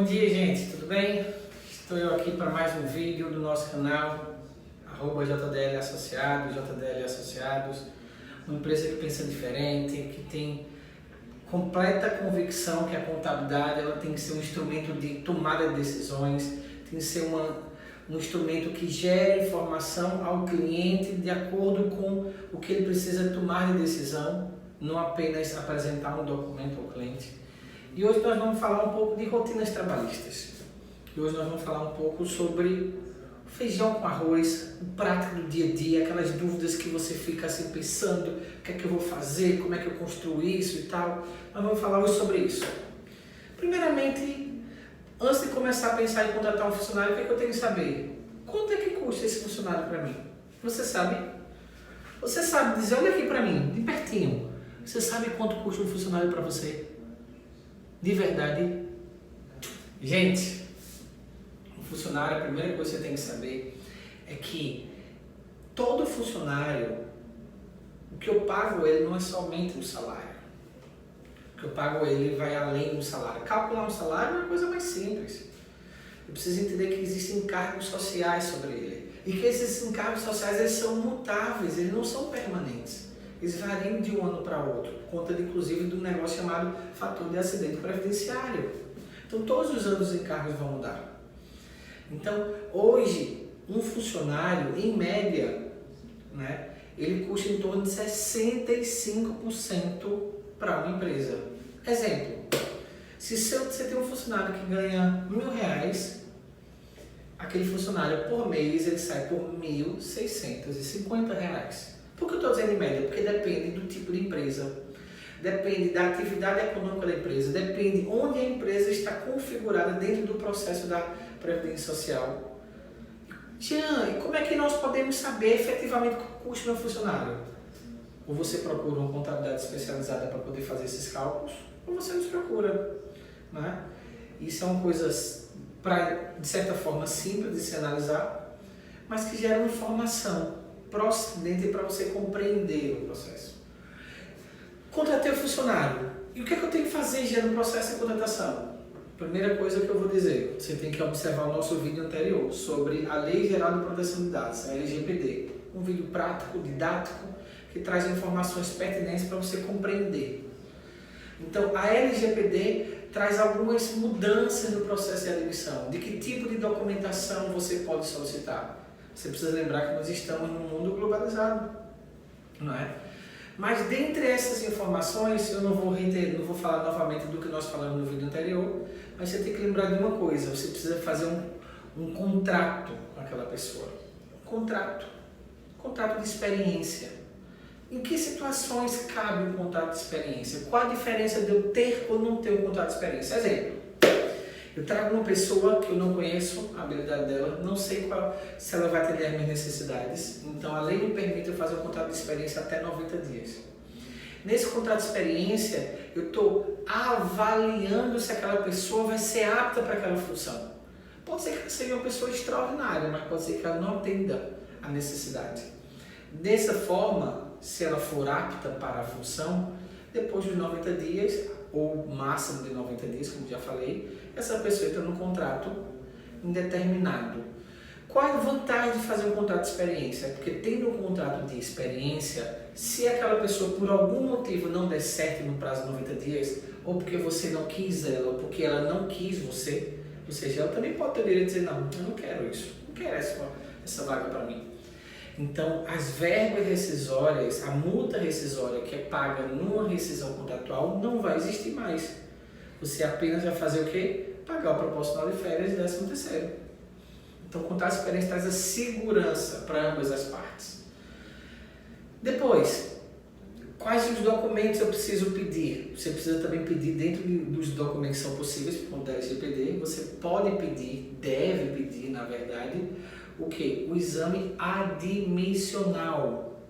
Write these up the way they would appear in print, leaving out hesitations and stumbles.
Bom dia, gente, tudo bem? Estou eu aqui para mais um vídeo do nosso canal @JDL Associados, uma empresa que pensa diferente, que tem completa convicção que a contabilidade ela tem que ser um instrumento de tomada de decisões, tem que ser um instrumento que gere informação ao cliente de acordo com o que ele precisa tomar de decisão, não apenas apresentar um documento ao cliente. E hoje nós vamos falar um pouco de rotinas trabalhistas. E hoje nós vamos falar um pouco sobre feijão com arroz, o prático do dia a dia, aquelas dúvidas que você fica assim pensando, o que é que eu vou fazer, como é que eu construo isso e tal. Nós vamos falar hoje sobre isso. Primeiramente, antes de começar a pensar em contratar um funcionário, o que é que eu tenho que saber? Quanto é que custa esse funcionário para mim? Você sabe? Você sabe dizer, olha aqui para mim, de pertinho. Você sabe quanto custa um funcionário para você? De verdade? Gente, um funcionário, a primeira coisa que você tem que saber é que todo funcionário, o que eu pago ele não é somente o salário. O que eu pago ele vai além do salário. Calcular um salário é uma coisa mais simples. Eu preciso entender que existem encargos sociais sobre ele. E que esses encargos sociais eles são mutáveis, eles não são permanentes. Eles variam de um ano para outro, por conta inclusive do negócio chamado fator de acidente previdenciário. Então todos os anos os encargos vão mudar. Então hoje um funcionário, em média, ele custa em torno de 65% para uma empresa. Exemplo, se você tem um funcionário que ganha R$1.000, aquele funcionário por mês ele sai por R$1.650. Por que eu estou dizendo em média? Porque depende do tipo de empresa, depende da atividade econômica da empresa, depende onde a empresa está configurada dentro do processo da Previdência Social. Jean, e como é que nós podemos saber efetivamente o custo do funcionário? Ou você procura uma contabilidade especializada para poder fazer esses cálculos, ou você nos procura. Isso são coisas, de certa forma, simples de se analisar, mas que geram informação procedente para você compreender o processo. Contratei o funcionário. E o que é que eu tenho que fazer já no processo de contratação? Primeira coisa que eu vou dizer, você tem que observar o nosso vídeo anterior sobre a Lei Geral de Proteção de Dados, a LGPD. Um vídeo prático, didático, que traz informações pertinentes para você compreender. Então, a LGPD traz algumas mudanças no processo de admissão. De que tipo de documentação você pode solicitar? Você precisa lembrar que nós estamos num mundo globalizado, não é? Mas dentre essas informações, eu não vou falar novamente do que nós falamos no vídeo anterior, mas você tem que lembrar de uma coisa, você precisa fazer um contrato com aquela pessoa. Contrato de experiência. Em que situações cabe um contrato de experiência? Qual a diferença de eu ter ou não ter um contrato de experiência? Exemplo. Eu trago uma pessoa que eu não conheço a habilidade dela, não sei se ela vai atender às minhas necessidades, então a lei me permite eu fazer um contrato de experiência até 90 dias. Nesse contrato de experiência, eu estou avaliando se aquela pessoa vai ser apta para aquela função. Pode ser que ela seja uma pessoa extraordinária, mas pode ser que ela não atenda a necessidade. Dessa forma, se ela for apta para a função, depois dos 90 dias, ou máximo de 90 dias, como já falei, essa pessoa entra no contrato indeterminado. Qual é a vantagem de fazer um contrato de experiência? Porque tendo um contrato de experiência, se aquela pessoa por algum motivo não der certo no prazo de 90 dias, ou porque você não quis ela, ou porque ela não quis você, ou seja, ela também pode ter o direito de dizer, não, eu não quero isso, não quero essa vaga para mim. Então, as verbas rescisórias, a multa rescisória que é paga numa rescisão contratual não vai existir mais. Você apenas vai fazer o quê? Pagar o proporcional de férias e 13º. Então, o contrato de experiência traz a segurança para ambas as partes. Depois, quais os documentos eu preciso pedir? Você precisa também pedir dentro dos documentos que são possíveis, por conta da LGPD, você pode pedir, deve pedir, na verdade, o quê? O exame admissional.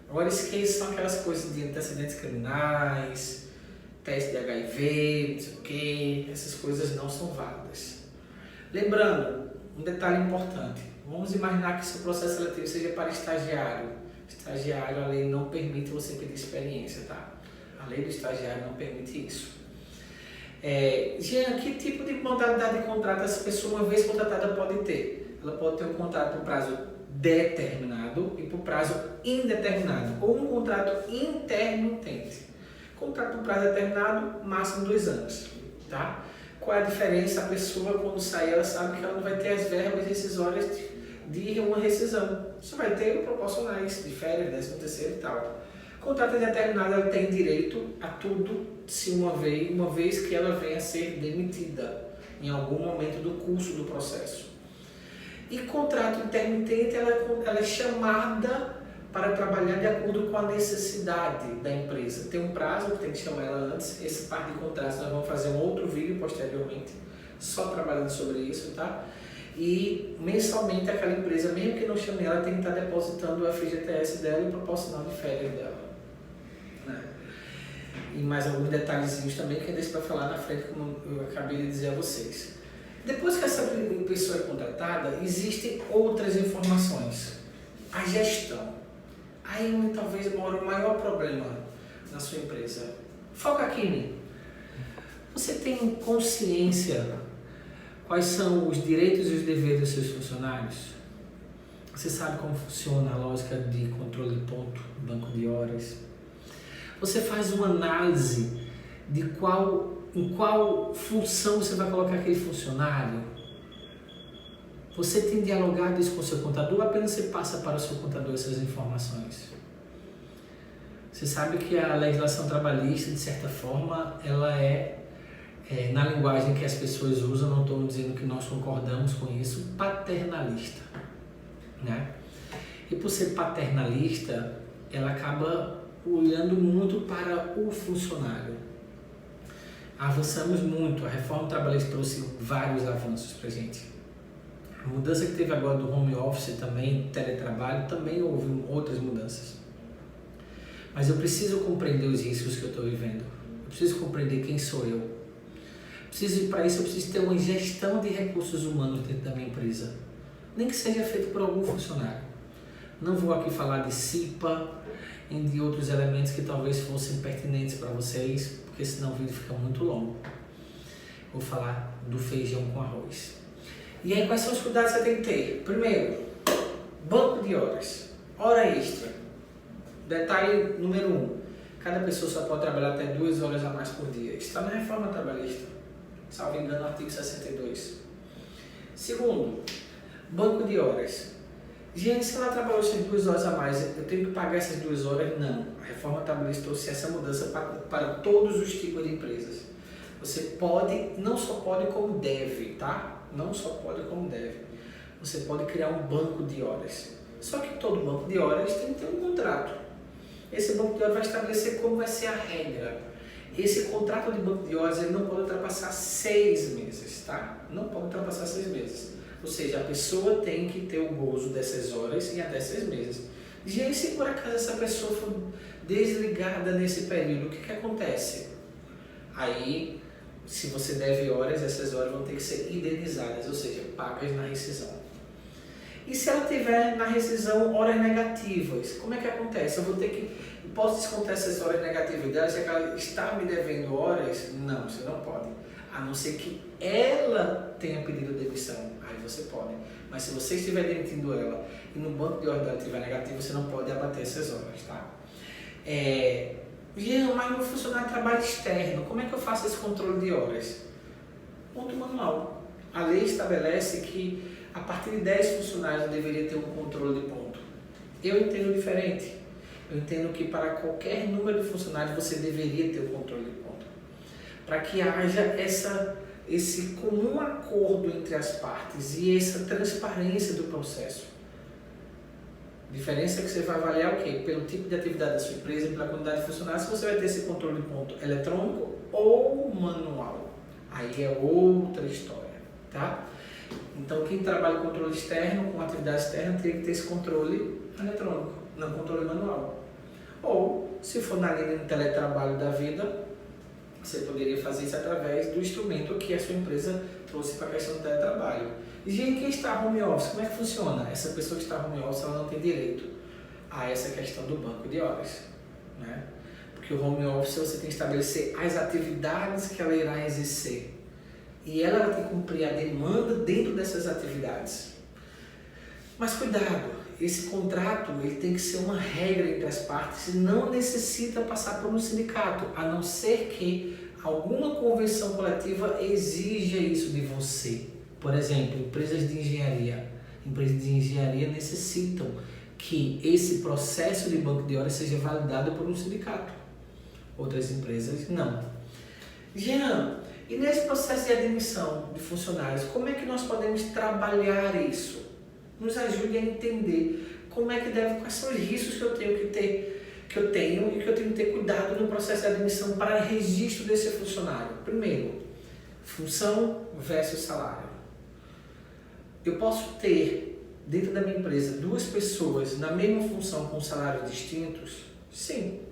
Agora esqueçam aquelas coisas de antecedentes criminais, teste de HIV, não sei o quê, essas coisas não são válidas. Lembrando, um detalhe importante, vamos imaginar que seu processo seletivo seja para estagiário. Estagiário, a lei não permite você pedir experiência, tá? A lei do estagiário não permite isso. Jean, que tipo de modalidade de contrato essa pessoa, uma vez contratada, pode ter? Ela pode ter um contrato por prazo determinado e por prazo indeterminado, ou um contrato intermitente. Contrato por prazo determinado, máximo 2 anos. Tá? Qual é a diferença? A pessoa, quando sair, ela sabe que ela não vai ter as verbas rescisórias de uma rescisão. Só vai ter proporcionais, de férias, 13º e tal. Contrato indeterminado, ela tem direito a tudo, se uma vez que ela venha a ser demitida em algum momento do curso do processo. E contrato intermitente, ela é chamada para trabalhar de acordo com a necessidade da empresa. Tem um prazo que tem que chamar ela antes. Essa parte de contratos nós vamos fazer um outro vídeo posteriormente, só trabalhando sobre isso, tá? E mensalmente aquela empresa, mesmo que não chame ela, tem que estar depositando o FGTS dela e o proporcional de férias dela. E mais alguns detalhezinhos também que eu deixo para falar na frente, como eu acabei de dizer a vocês. Depois que essa pessoa é contratada, existem outras informações. A gestão. Aí onde talvez mora o maior problema na sua empresa. Foca aqui em mim. Você tem consciência quais são os direitos e os deveres dos seus funcionários? Você sabe como funciona a lógica de controle de ponto, banco de horas? Você faz uma análise de em qual função você vai colocar aquele funcionário? Você tem dialogado isso com o seu contador ou apenas você passa para o seu contador essas informações? Você sabe que a legislação trabalhista, de certa forma, ela na linguagem que as pessoas usam, não estou dizendo que nós concordamos com isso, paternalista. Né? E por ser paternalista, ela acaba olhando muito para o funcionário. Avançamos muito, a reforma trabalhista trouxe vários avanços para a gente. A mudança que teve agora do home office também, teletrabalho, também houve outras mudanças. Mas eu preciso compreender os riscos que eu estou vivendo. Eu preciso compreender quem sou eu. Para isso eu preciso ter uma gestão de recursos humanos dentro da minha empresa. Nem que seja feito por algum funcionário. Não vou aqui falar de CIPA e de outros elementos que talvez fossem pertinentes para vocês, porque senão o vídeo fica muito longo. Vou falar do feijão com arroz. E aí, quais são os cuidados que você tem que ter? Primeiro, banco de horas, hora extra. Detalhe número 1, cada pessoa só pode trabalhar até 2 horas a mais por dia. Está na reforma trabalhista, salvo engano, artigo 62. Segundo, banco de horas. Gente, se ela trabalhou essas 2 horas a mais, eu tenho que pagar essas 2 horas? Não. A reforma trabalhista trouxe essa mudança para todos os tipos de empresas. Você pode, não só pode como deve, tá? Não só pode como deve. Você pode criar um banco de horas. Só que todo banco de horas tem que ter um contrato. Esse banco de horas vai estabelecer como vai ser a regra. Esse contrato de banco de horas ele não pode ultrapassar 6 meses, tá? Não pode ultrapassar 6 meses. Ou seja, a pessoa tem que ter o gozo dessas horas em até 6 meses. E se por acaso essa pessoa for desligada nesse período, o que acontece? Aí, se você deve horas, essas horas vão ter que ser indenizadas, ou seja, pagas na rescisão. E se ela tiver na rescisão horas negativas, como é que acontece? Eu posso descontar essas horas negativas dela, se ela está me devendo horas? Não, você não pode. A não ser que ela tenha pedido demissão, aí você pode. Mas se você estiver demitindo ela e no banco de horas dela estiver negativo, você não pode abater essas horas, tá? Mas meu funcionário trabalha externo, como é que eu faço esse controle de horas? Ponto manual. A lei estabelece que a partir de 10 funcionários eu deveria ter um controle de ponto. Eu entendo diferente. Eu entendo que para qualquer número de funcionários você deveria ter um controle de ponto. Para que haja esse comum acordo entre as partes e essa transparência do processo. A diferença é que você vai avaliar o quê? Pelo tipo de atividade da sua empresa e pela quantidade de funcionários, se você vai ter esse controle de ponto eletrônico ou manual. Aí é outra história, tá? Então, quem trabalha com controle externo, com atividade externa, teria que ter esse controle eletrônico, não controle manual. Ou, se for na linha de teletrabalho da vida, você poderia fazer isso através do instrumento que a sua empresa trouxe para a questão do teletrabalho. E quem está home office, como é que funciona? Essa pessoa que está home office, ela não tem direito a essa questão do banco de horas, né? Porque Porque o home office você tem que estabelecer as atividades que ela irá exercer. E ela vai ter que cumprir a demanda dentro dessas atividades. Mas cuidado, esse contrato ele tem que ser uma regra entre as partes e não necessita passar por um sindicato, a não ser que alguma convenção coletiva exija isso de você. Por exemplo, empresas de engenharia. Empresas de engenharia necessitam que esse processo de banco de horas seja validado por um sindicato. Outras empresas não. Jean, e nesse processo de admissão de funcionários, como é que nós podemos trabalhar isso? Nos ajude a entender como é que deve, quais são os riscos que eu tenho e que eu tenho que ter cuidado no processo de admissão para registro desse funcionário. Primeiro, função versus salário. Eu posso ter dentro da minha empresa 2 pessoas na mesma função com salários distintos? Sim.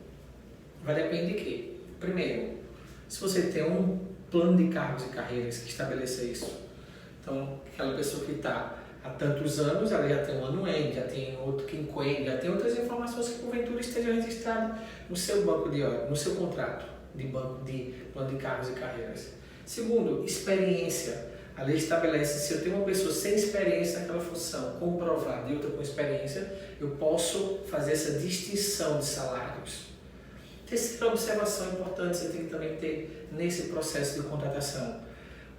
Vai depender de quê? Primeiro, se você tem um plano de cargos e carreiras que estabeleça isso. Então, aquela pessoa que está há tantos anos, ela já tem um anuente, já tem outro quinquênio, já tem outras informações que porventura estejam registradas no seu banco de horas, no seu contrato de banco de plano de cargos e carreiras. Segundo, experiência. A lei estabelece, se eu tenho uma pessoa sem experiência naquela função, comprovada e outra com experiência, eu posso fazer essa distinção de salários. Terceira observação importante você tem que também ter nesse processo de contratação.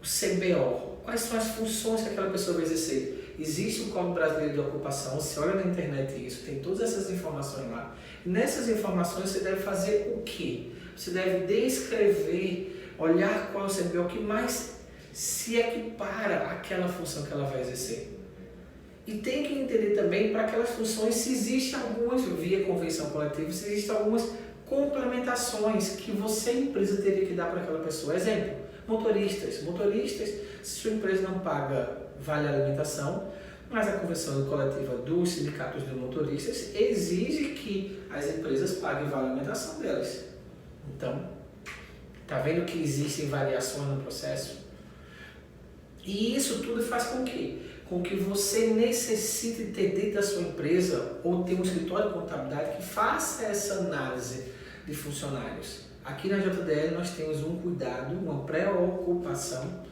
O CBO. Quais são as funções que aquela pessoa vai exercer? Existe o Código Brasileiro de Ocupação, você olha na internet isso, tem todas essas informações lá. E nessas informações você deve fazer o quê? Você deve descrever, olhar qual é o CBO que mais se equipara àquela função que ela vai exercer. E tem que entender também para aquelas funções se existem algumas, via convenção coletiva, se existem algumas complementações que você, empresa, teria que dar para aquela pessoa. Exemplo, motoristas. Motoristas, se sua empresa não paga vale alimentação, mas a convenção coletiva dos sindicatos de motoristas exige que as empresas paguem vale alimentação delas. Então, está vendo que existem variações no processo? E isso tudo faz com que você necessite ter dentro da sua empresa ou ter um escritório de contabilidade que faça essa análise de funcionários. Aqui na JDL nós temos um cuidado, uma preocupação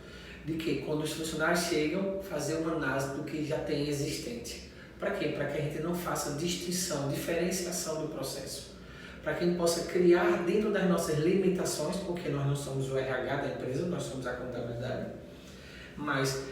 de que quando os funcionários chegam, fazer uma análise do que já tem existente. Para quê? Para que a gente não faça distinção, diferenciação do processo. Para que a gente possa criar dentro das nossas limitações, porque nós não somos o RH da empresa, nós somos a contabilidade, mas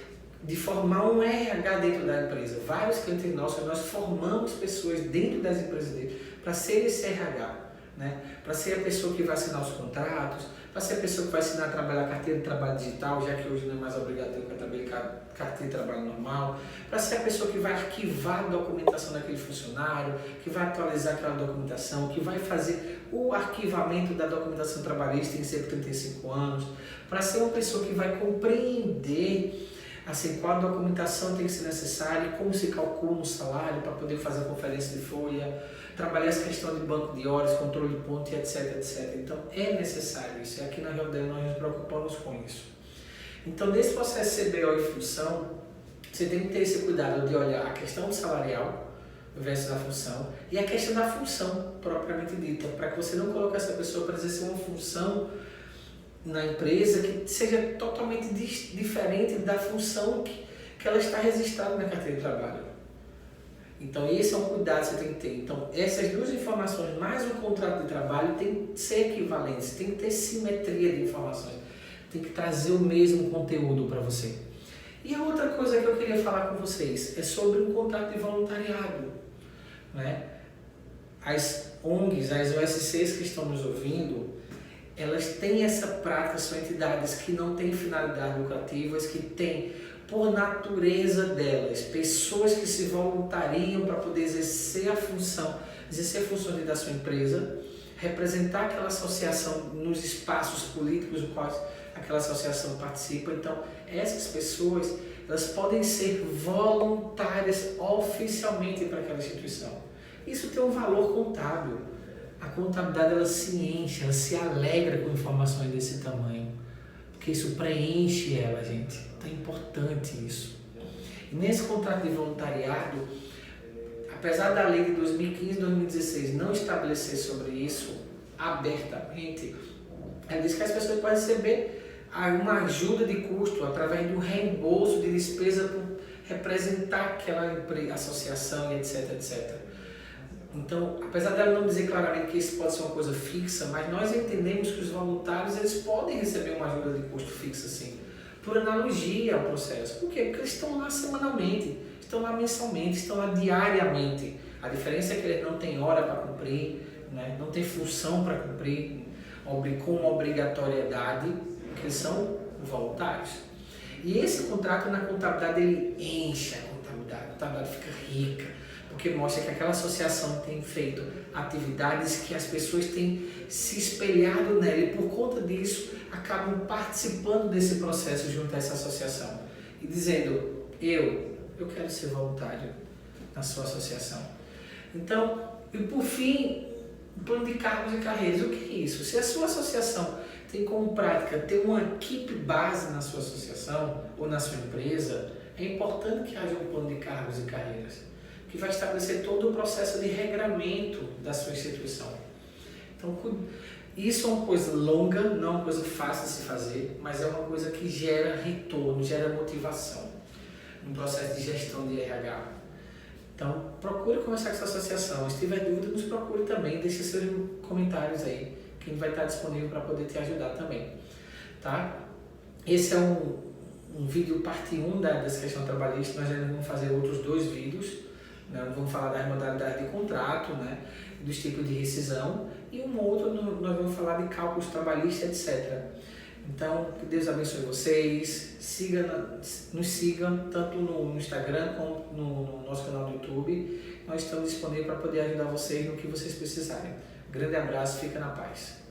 de formar um RH dentro da empresa. Vários clientes nossos, nós formamos pessoas dentro das empresas dele para ser esse RH, né? Para ser a pessoa que vai assinar os contratos, para ser a pessoa que vai assinar a trabalhar a carteira de trabalho digital, já que hoje não é mais obrigatório ter carteira de trabalho normal, para ser a pessoa que vai arquivar a documentação daquele funcionário, que vai atualizar aquela documentação, que vai fazer o arquivamento da documentação trabalhista em cerca de 35 anos, para ser uma pessoa que vai compreender assim, qual a documentação tem que ser necessária, como se calcula um salário para poder fazer a conferência de folha, trabalhar essa questão de banco de horas, controle de ponto, etc, etc. Então, é necessário isso. E aqui na JDL nós nos preocupamos com isso. Então, nesse processo CBO e função, você tem que ter esse cuidado de olhar a questão salarial versus a função e a questão da função propriamente dita, para que você não coloque essa pessoa para exercer uma função na empresa que seja totalmente diferente da função que ela está registrada na carteira de trabalho. Então, esse é um cuidado que você tem que ter. Então, essas duas informações, mais o contrato de trabalho, tem que ser equivalentes, tem que ter simetria de informações, tem que trazer o mesmo conteúdo para você. E a outra coisa que eu queria falar com vocês é sobre o contrato de voluntariado, né? As ONGs, as OSCs que estão nos ouvindo, elas têm essa prática, são entidades que não têm finalidade lucrativas, que têm, por natureza delas, pessoas que se voluntariam para poder exercer a função dentro da sua empresa, representar aquela associação nos espaços políticos nos quais aquela associação participa. Então, essas pessoas, elas podem ser voluntárias oficialmente para aquela instituição. Isso tem um valor contábil. A contabilidade, ela se enche, ela se alegra com informações desse tamanho, porque isso preenche ela, gente. Então é importante isso. E nesse contrato de voluntariado, apesar da lei de 2015 e 2016 não estabelecer sobre isso, abertamente, ela diz que as pessoas podem receber uma ajuda de custo através do reembolso de despesa por representar aquela associação e etc, etc. Então, apesar dela não dizer claramente que isso pode ser uma coisa fixa, mas nós entendemos que os voluntários eles podem receber uma ajuda de custo fixa, sim, por analogia ao processo. Por quê? Porque eles estão lá semanalmente, estão lá mensalmente, estão lá diariamente. A diferença é que eles não têm hora para cumprir, né? Não têm função para cumprir, com uma obrigatoriedade, porque eles são voluntários. E esse contrato na contabilidade, ele enche a contabilidade fica rica, porque mostra que aquela associação tem feito atividades que as pessoas têm se espelhado nela e por conta disso acabam participando desse processo junto a essa associação e dizendo, eu quero ser voluntário na sua associação. Então, e por fim, o plano de cargos e carreiras. O que é isso? Se a sua associação tem como prática ter uma equipe base na sua associação ou na sua empresa, é importante que haja um plano de cargos e carreiras, que vai estabelecer todo o processo de regramento da sua instituição. Então, isso é uma coisa longa, não é uma coisa fácil de se fazer, mas é uma coisa que gera retorno, gera motivação no processo de gestão de RH. Então, procure conversar com essa associação. Se tiver dúvida, nos procure também, deixe seus comentários aí, que a gente vai estar disponível para poder te ajudar também. Tá? Esse é um vídeo parte 1 dessa questão trabalhista. Nós ainda vamos fazer outros 2 vídeos. Né? Vamos falar das modalidades de contrato, né? Dos tipos de rescisão, e um outro nós vamos falar de cálculos trabalhistas, etc. Então, que Deus abençoe vocês, nos sigam tanto no Instagram como no nosso canal do YouTube. Nós estamos disponíveis para poder ajudar vocês no que vocês precisarem. Grande abraço, fica na paz.